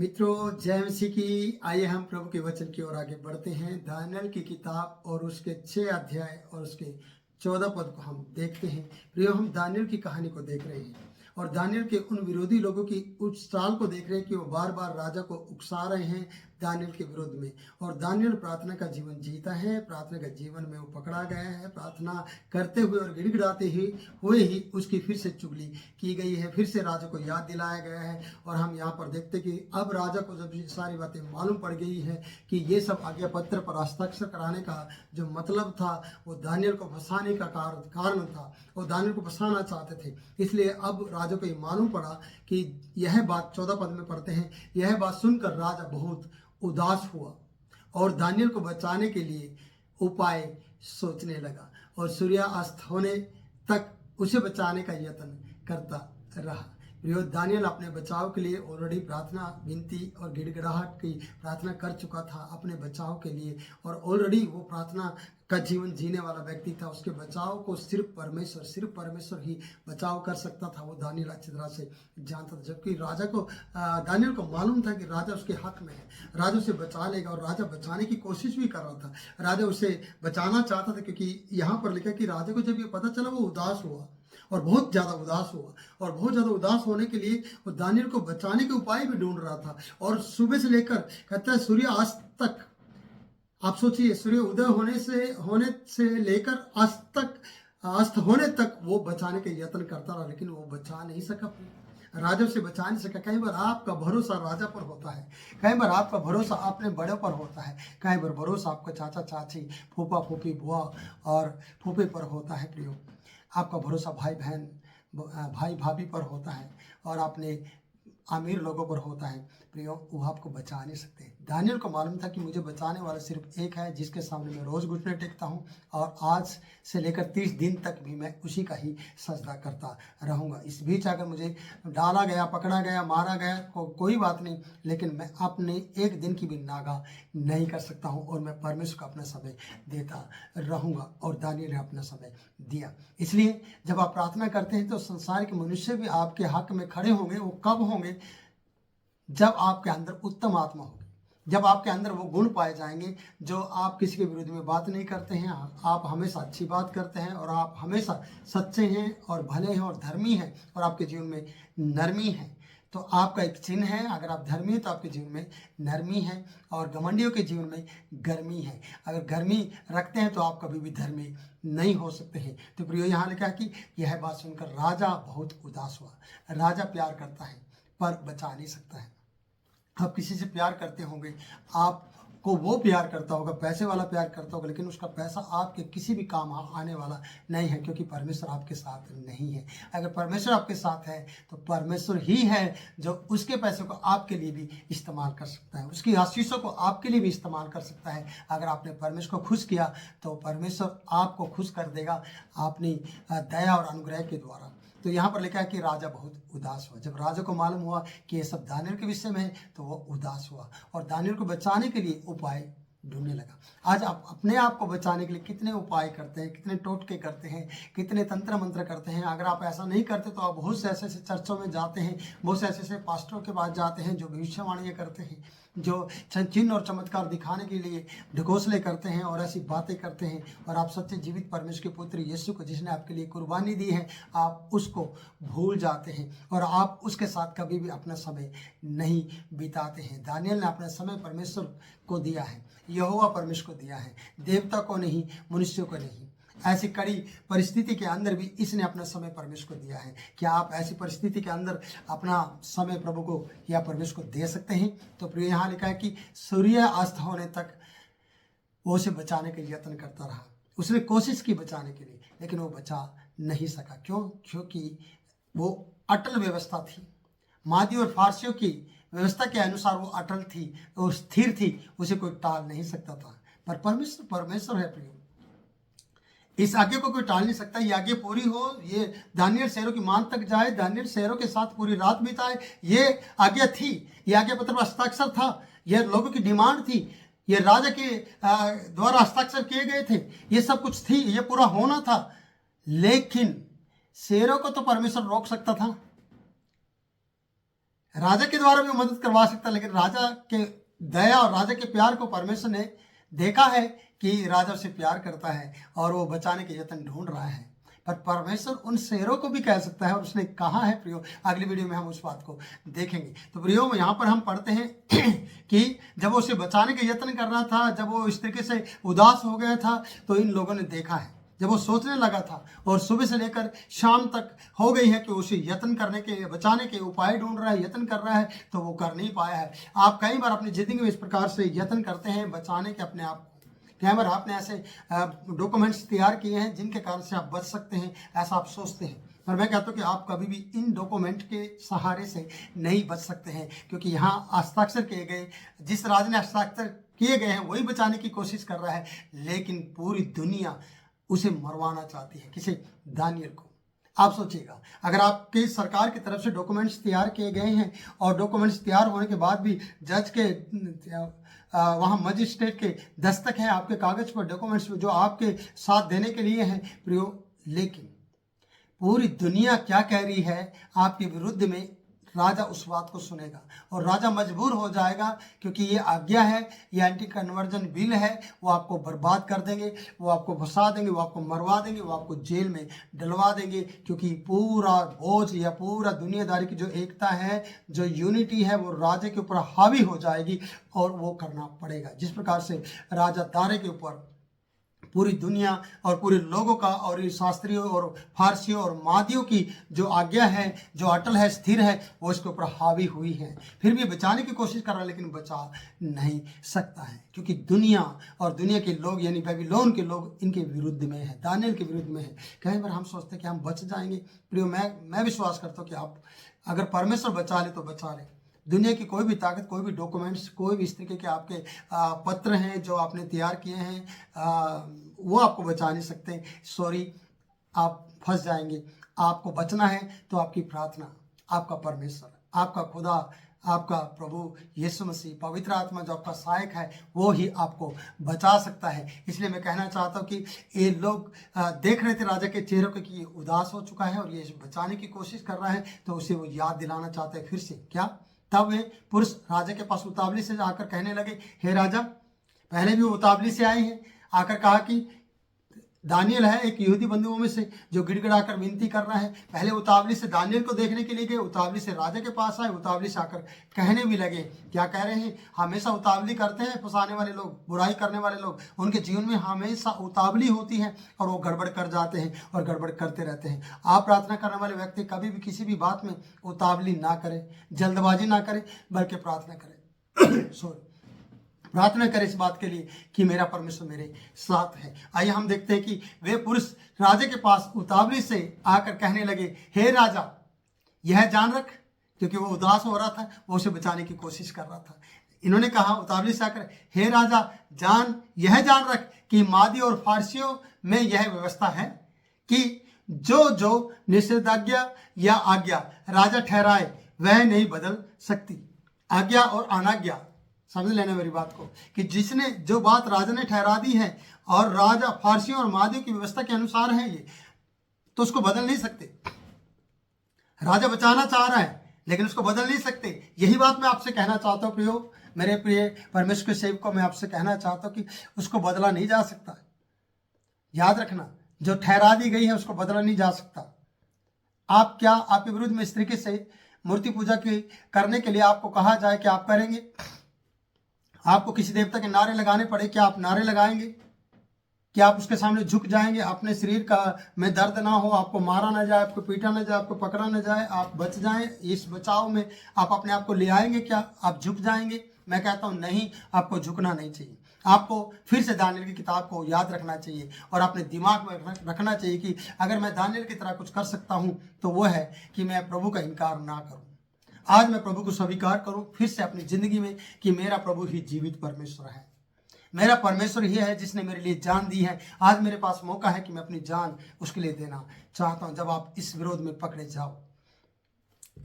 मित्रों, जय मसीह की। आइए हम प्रभु के वचन की ओर आगे बढ़ते हैं। दानियल की किताब और उसके 6 अध्याय और उसके 14 पद को हम देखते हैं। प्रियो, हम दानियल की कहानी को देख रहे हैं और दानियल के उन विरोधी लोगों की उस चाल को देख रहे हैं कि वो बार बार राजा को उकसा रहे हैं दानियल के विरोध में। और दानियल प्रार्थना का जीवन जीता है। प्रार्थना के जीवन में वो पकड़ा गया है। प्रार्थना करते हुए और गिड़गिड़ाते हुए ही उसकी फिर से चुगली की गई है, फिर से राजा को याद दिलाया गया है। और हम यहाँ पर देखते कि अब राजा को जब ये सारी बातें मालूम पड़ गई है कि ये सब आज्ञा पत्र पर हस्ताक्षर कराने का जो मतलब था वो दानियल को फंसाने का कारण था। वो दानियल को फंसाना चाहते थे। इसलिए अब राजा को ये मालूम पड़ा कि यह बात 14 पद में पढ़ते हैं। यह बात सुनकर राजा बहुत उदास हुआ और दानियल को बचाने के लिए उपाय सोचने लगा और सूर्यास्त होने तक उसे बचाने का यत्न करता रहा। प्रियो, दानियल अपने बचाव के लिए ऑलरेडी प्रार्थना, विनती और गिड़गिड़ाहट की प्रार्थना कर चुका था अपने बचाव के लिए। और ऑलरेडी वो प्रार्थना का जीवन जीने वाला व्यक्ति था। उसके बचाव को सिर्फ परमेश्वर ही बचाव कर सकता था। वो दानियल अच्छी तरह से जानता था। जबकि राजा को दानियल को मालूम था कि राजा उसके हक में है, राजा उसे बचा लेगा और राजा बचाने की कोशिश भी कर रहा था। राजा उसे बचाना चाहता था, क्योंकि यहाँ पर लिखा कि राजा को जब ये पता चला वो उदास हुआ और बहुत ज़्यादा उदास हुआ। और बहुत ज़्यादा उदास होने के लिए वो दानियल को बचाने के उपाय भी ढूंढ रहा था। और सुबह से लेकर कहता है सूर्यास्त तक, आप सोचिए, सूर्य उदय होने से लेकर अस्त होने तक वो बचाने के यत्न करता रहा, लेकिन वो बचा नहीं सका। राजा से बचा नहीं सका। कई बार आपका भरोसा राजा पर होता है, कई बार आपका भरोसा अपने बड़ों पर होता है, कई बार भरोसा आपका चाचा चाची, फूफा फूफी, बुआ और फूफे पर होता है। प्रियो, आपका भरोसा भाई बहन, भाई भाभी पर होता है और अपने अमीर लोगों पर होता है। प्रियो, वो आपको बचा नहीं सकते। दानियल को मालूम था कि मुझे बचाने वाला सिर्फ एक है, जिसके सामने मैं रोज़ घुटने टेकता हूँ और आज से लेकर 30 दिन तक भी मैं उसी का ही सजदा करता रहूँगा। इस बीच अगर मुझे डाला गया, पकड़ा गया, मारा गया, कोई बात नहीं, लेकिन मैं अपने एक दिन की भी नागा नहीं कर सकता हूँ और मैं परमेश्वर को अपना समय देता रहूँगा। और दानियल ने अपना समय दिया। इसलिए जब आप प्रार्थना करते हैं तो संसार के मनुष्य भी आपके हक में खड़े होंगे। वो कब होंगे? जब आपके अंदर उत्तम आत्मा होगी, जब आपके अंदर वो गुण पाए जाएंगे जो आप किसी के विरुद्ध में बात नहीं करते हैं, आप हमेशा अच्छी बात करते हैं और आप हमेशा सच्चे हैं और भले हैं और धर्मी हैं और आपके जीवन में नरमी है। तो आपका एक चिन्ह है। अगर आप धर्मी हैं तो आपके जीवन में नरमी है और घमंडियों के जीवन में गर्मी है। अगर गर्मी रखते हैं तो आप कभी भी धर्मी नहीं हो सकते हैं। तो प्रियो, यहाँ लिखा है कि यह बात सुनकर राजा बहुत उदास हुआ। राजा प्यार करता है पर बचा नहीं सकता है। आप किसी से प्यार करते होंगे, आपको वो प्यार करता होगा, पैसे वाला प्यार करता होगा, लेकिन उसका पैसा आपके किसी भी काम आने वाला नहीं है, क्योंकि परमेश्वर आपके साथ नहीं है। अगर परमेश्वर आपके साथ है तो परमेश्वर ही है जो उसके पैसों को आपके लिए भी इस्तेमाल कर सकता है, उसकी आशीषों को आपके लिए भी इस्तेमाल कर सकता है। अगर आपने परमेश्वर को खुश किया तो परमेश्वर आपको खुश कर देगा अपनी दया और अनुग्रह के द्वारा। तो यहाँ पर लिखा है कि राजा बहुत उदास हुआ। जब राजा को मालूम हुआ कि ये सब दानियल के विषय में है तो वो उदास हुआ और दानियल को बचाने के लिए उपाय ढूंढने लगा। आज आप अपने आप को बचाने के लिए कितने उपाय करते हैं, कितने टोटके करते हैं, कितने तंत्र मंत्र करते हैं। अगर आप ऐसा नहीं करते तो आप बहुत से ऐसे चर्चों में जाते हैं, बहुत से ऐसे पास्टरों के पास जाते हैं जो भविष्यवाणियाँ करते हैं, जो चिन्ह और चमत्कार दिखाने के लिए ढकोसले करते हैं और ऐसी बातें करते हैं। और आप सच्चे जीवित परमेश्वर के पुत्र यीशु को, जिसने आपके लिए कुर्बानी दी है, आप उसको भूल जाते हैं और आप उसके साथ कभी भी अपना समय नहीं बिताते हैं। दानियल ने अपना समय परमेश्वर को दिया है, यहोवा परमेश्वर को दिया है, देवता को नहीं, मनुष्यों को नहीं। ऐसी कड़ी परिस्थिति के अंदर भी इसने अपना समय परमेश्वर को दिया है। क्या आप ऐसी परिस्थिति के अंदर अपना समय प्रभु को या परमेश्वर को दे सकते हैं? तो प्रिय, यहाँ लिखा है कि सूर्य अस्त होने तक वो उसे बचाने का यत्न करता रहा। उसने कोशिश की बचाने के लिए, लेकिन वो बचा नहीं सका। क्यों? क्योंकि वो अटल व्यवस्था थी। मादी और फारसियों की व्यवस्था के अनुसार वो अटल थी, वो स्थिर थी, उसे कोई टाल नहीं सकता था। पर परमेश्वर है प्रियो, इस आज्ञा को कोई टाल नहीं सकता। ये आज्ञा पूरी हो, ये दानियल शहरों की मान तक जाए, दानियल शहरों के साथ पूरी रात बिताए, ये आज्ञा थी। ये आज्ञा पत्र पर हस्ताक्षर था, ये लोगों की डिमांड थी, ये राजा के द्वारा हस्ताक्षर किए गए थे, ये सब कुछ थी, ये पूरा होना था। लेकिन शेरों को तो परमेश्वर रोक सकता था, राजा के द्वारा भी मदद करवा सकता है, लेकिन राजा के दया और राजा के प्यार को परमेश्वर ने देखा है कि राजा उसे प्यार करता है और वो बचाने के यत्न ढूंढ रहा है। पर परमेश्वर उन शेरों को भी कह सकता है, और उसने कहा है प्रियो, अगली वीडियो में हम उस बात को देखेंगे। तो प्रियो यहाँ पर हम पढ़ते हैं कि जब वो उसे बचाने के यत्न कर रहा था, जब वो इस तरीके से उदास हो गया था, तो इन लोगों ने देखा है। जब वो सोचने लगा था और सुबह से लेकर शाम तक हो गई है कि उसे यत्न करने के, बचाने के उपाय ढूंढ रहा है, यत्न कर रहा है, तो वो कर नहीं पाया है। आप कई बार अपनी जिंदगी में इस प्रकार से यत्न करते हैं बचाने के अपने आप को। कई बार आपने ऐसे डॉक्यूमेंट्स तैयार किए हैं जिनके कारण से आप बच सकते हैं, ऐसा आप सोचते हैं, पर मैं कहता हूँ कि आप कभी भी इन डॉक्यूमेंट के सहारे से नहीं बच सकते हैं, क्योंकि यहाँ हस्ताक्षर किए गए, जिस राज ने हस्ताक्षर किए गए हैं वही बचाने की कोशिश कर रहा है, लेकिन पूरी दुनिया उसे मरवाना चाहती है। किसे? दानियल को। आप सोचिएगा, अगर आपके सरकार की तरफ से डॉक्यूमेंट्स तैयार किए गए हैं और डॉक्यूमेंट्स तैयार होने के बाद भी जज के वहाँ मजिस्ट्रेट के दस्तक है आपके कागज पर, डॉक्यूमेंट्स जो आपके साथ देने के लिए हैं प्रियो, लेकिन पूरी दुनिया क्या कह रही है आपके विरुद्ध में, राजा उस बात को सुनेगा और राजा मजबूर हो जाएगा, क्योंकि ये आज्ञा है, ये एंटी कन्वर्जन बिल है। वो आपको बर्बाद कर देंगे, वो आपको फंसा देंगे, वो आपको मरवा देंगे, वो आपको जेल में डलवा देंगे, क्योंकि पूरा बोझ या पूरा दुनियादारी की जो एकता है, जो यूनिटी है, वो राजा के ऊपर हावी हो जाएगी और वो करना पड़ेगा। जिस प्रकार से राजा दारे के ऊपर पूरी दुनिया और पूरे लोगों का और शास्त्रियों और फारसियों और मादियों की जो आज्ञा है, जो अटल है, स्थिर है, वो इसके ऊपर हावी हुई है। फिर भी बचाने की कोशिश कर रहा है, लेकिन बचा नहीं सकता है, क्योंकि दुनिया और दुनिया के लोग यानी बेबीलोन के लोग इनके विरुद्ध में है, दानियल के विरुद्ध में है। कई बार हम सोचते हैं कि हम बच जाएंगे। प्रियो, मैं विश्वास करता हूँ कि आप अगर परमेश्वर बचा ले तो बचा ले। दुनिया की कोई भी ताकत, कोई भी डॉक्यूमेंट्स, कोई भी इस तरीके के आपके पत्र हैं जो आपने तैयार किए हैं, वो आपको बचा नहीं सकते। सॉरी, आप फंस जाएंगे। आपको बचना है तो आपकी प्रार्थना, आपका परमेश्वर, आपका खुदा, आपका प्रभु यीशु मसीह, पवित्र आत्मा जो आपका सहायक है, वो ही आपको बचा सकता है। इसलिए मैं कहना चाहता हूँ कि ये लोग देख रहे थे राजा के चेहरों को कि ये उदास हो चुका है और ये बचाने की कोशिश कर रहा है, तो उसे वो याद दिलाना चाहते हैं फिर से। क्या? तब वे पुरुष राजा के पास उतावली से आकर कहने लगे, हे राजा। पहले भी उतावली से आए हैं, आकर कहा कि दानियल है एक यहूदी बंधुओं में से जो गिड़गिड़ाकर विनती कर रहा है। पहले उतावली से दानियल को देखने के लिए गए, उतावली से राजा के पास आए, उतावली से आकर कहने भी लगे। क्या कह रहे हैं? हमेशा उतावली करते हैं फंसाने वाले लोग, बुराई करने वाले लोग, उनके जीवन में हमेशा उतावली होती है और वो गड़बड़ कर जाते हैं और गड़बड़ करते रहते हैं। आप प्रार्थना करने वाले व्यक्ति कभी भी किसी भी बात में उतावली ना करें, जल्दबाजी ना करें, बल्कि प्रार्थना करें। सॉरी, प्रार्थना करें इस बात के लिए कि मेरा परमेश्वर मेरे साथ है। आइए हम देखते हैं कि वे पुरुष राजा के पास उतावली से आकर कहने लगे, हे राजा, यह जान रख, क्योंकि वो उदास हो रहा था, वो उसे बचाने की कोशिश कर रहा था। इन्होंने कहा उतावली से आकर, हे राजा, यह जान रख कि मादी और फारसियों में यह व्यवस्था है कि जो निषेधाज्ञा या आज्ञा राजा ठहराए वह नहीं बदल सकती। आज्ञा और अनाज्ञा, समझ लेना मेरी बात को, कि जिसने जो बात राजा ने ठहरा दी है और राजा फारसियों और मादियों की व्यवस्था के अनुसार है ये, तो उसको बदल नहीं सकते। राजा बचाना चाह रहा है लेकिन उसको बदल नहीं सकते। यही बात मैं आपसे कहना चाहता हूँ प्रियो, मेरे प्रिय परमेश्वर के सेवक को मैं आपसे कहना चाहता हूँ कि उसको बदला नहीं जा सकता। याद रखना, जो ठहरा दी गई है उसको बदला नहीं जा सकता। आप क्या आपके विरुद्ध में इस तरीके से मूर्ति पूजा की करने के लिए आपको कहा जाए कि आप करेंगे? आपको किसी देवता के नारे लगाने पड़े, क्या आप नारे लगाएंगे? क्या आप उसके सामने झुक जाएंगे? अपने शरीर का में दर्द ना हो, आपको मारा ना जाए, आपको पीटा ना जाए, आपको पकड़ा ना जाए, आप बच जाएं, इस बचाव में आप अपने आप को ले आएंगे? क्या आप झुक जाएंगे? मैं कहता हूं नहीं, आपको झुकना नहीं चाहिए। आपको फिर से दानियल की किताब को याद रखना चाहिए और अपने दिमाग में रखना चाहिए कि अगर मैं दानियल की तरह कुछ कर सकता हूं तो वो है कि मैं प्रभु का इनकार ना करूं। आज मैं प्रभु को स्वीकार करूं फिर से अपनी जिंदगी में कि मेरा प्रभु ही जीवित परमेश्वर है, मेरा परमेश्वर ही है जिसने मेरे लिए जान दी है। आज मेरे पास मौका है कि मैं अपनी जान उसके लिए देना चाहता हूं जब आप इस विरोध में पकड़े जाओ।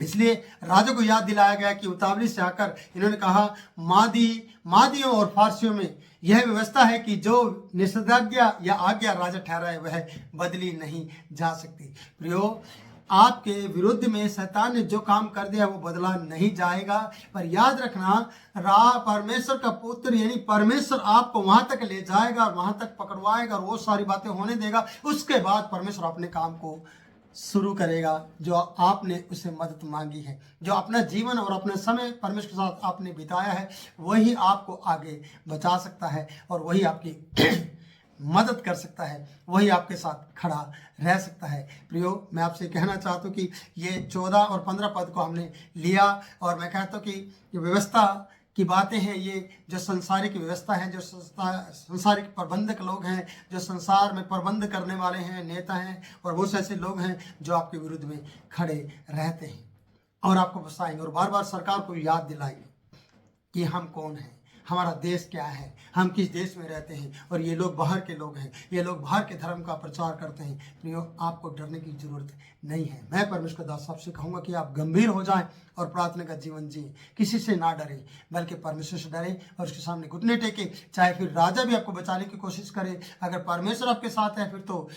इसलिए राजा को याद दिलाया गया कि उतावली से आकर इन्होंने कहा, मादियों और फारसियों में यह व्यवस्था है कि जो निषेधाज्ञा या आज्ञा राजा ठहराए वह बदली नहीं जा सकती। प्रियो, आपके विरुद्ध में शैतान ने जो काम कर दिया वो बदला नहीं जाएगा। पर याद रखना, परमेश्वर का पुत्र यानी परमेश्वर आपको वहां तक ले जाएगा और वहां तक पकड़वाएगा और वो सारी बातें होने देगा। उसके बाद परमेश्वर अपने काम को शुरू करेगा जो आपने उससे मदद मांगी है। जो अपना जीवन और अपना समय परमेश्वर के साथ आपने बिताया है, वही आपको आगे बचा सकता है और वही आपकी मदद कर सकता है, वही आपके साथ खड़ा रह सकता है। प्रियो, मैं आपसे कहना चाहता हूँ कि ये 14 और 15 पद को हमने लिया और मैं कहता हूँ कि ये व्यवस्था की बातें हैं, ये जो संसारिक व्यवस्था है, जो संसारिक प्रबंधक लोग हैं, जो संसार में प्रबंध करने वाले हैं, नेता हैं, और वो ऐसे लोग हैं जो आपके विरुद्ध में खड़े रहते हैं और आपको फंसाएंगे और बार बार सरकार को याद दिलाएंगे कि हम कौन हैं, हमारा देश क्या है, हम किस देश में रहते हैं, और ये लोग बाहर के लोग हैं, ये लोग बाहर के धर्म का प्रचार करते हैं। प्रियो, आपको डरने की जरूरत नहीं है। मैं परमेश्वर दास साहब से कहूँगा कि आप गंभीर हो जाएं और प्रार्थना का जीवन जिए। किसी से ना डरें, बल्कि परमेश्वर से डरें और उसके सामने घुटने टेके। चाहे फिर राजा भी आपको बचाने की कोशिश करे, अगर परमेश्वर आपके साथ है फिर तो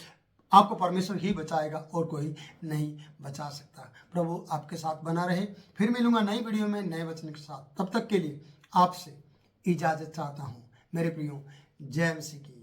आपको परमेश्वर ही बचाएगा और कोई नहीं बचा सकता। प्रभु आपके साथ बना रहे। फिर मिलूंगा नई वीडियो में नए वचन के साथ। तब तक के लिए आपसे इजाजत चाहता हूं। मेरे प्रियो, जय मसीह की।